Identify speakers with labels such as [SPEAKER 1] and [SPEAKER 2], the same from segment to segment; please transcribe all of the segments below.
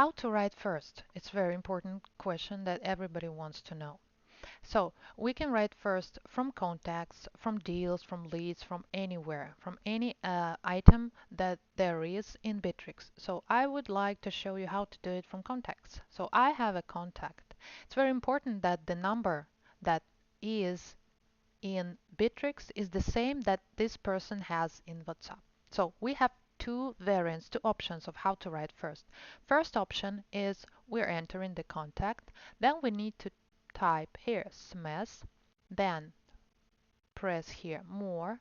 [SPEAKER 1] How to write first? It's a very important question that everybody wants to know. So we can write first from contacts, from deals, from leads, from anywhere, from any item that there is in Bitrix. So I would like to show you how to do it from contacts. So I have a contact. It's very important that the number that is in Bitrix is the same that this person has in WhatsApp. So we have two variants, two options of how to write first. First option is we're entering the contact, then we need to type here SMS, then press here more.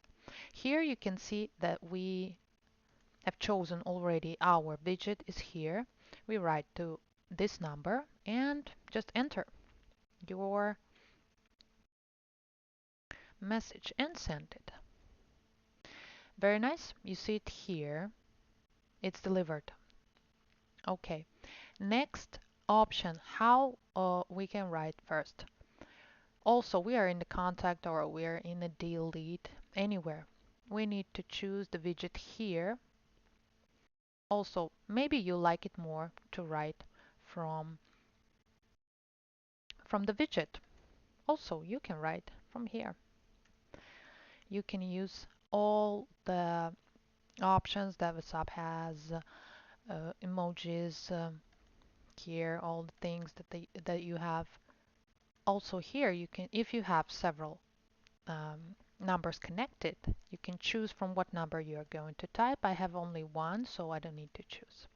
[SPEAKER 1] Here you can see that we have chosen already our widget is here. We write to this number and just enter your message and send it. Very nice. You see it here. It's delivered. Okay. Next option, how we can write first. Also, we are in the contact or we are in a deal lead, anywhere. We need to choose the widget here. Also, maybe you like it more to write from the widget. Also, you can write from here. You can use all the options that WhatsApp has, emojis, here, all the things that you have. Also here, you can, if you have several numbers connected, you can choose from what number you are going to type. I have only one, so I don't need to choose.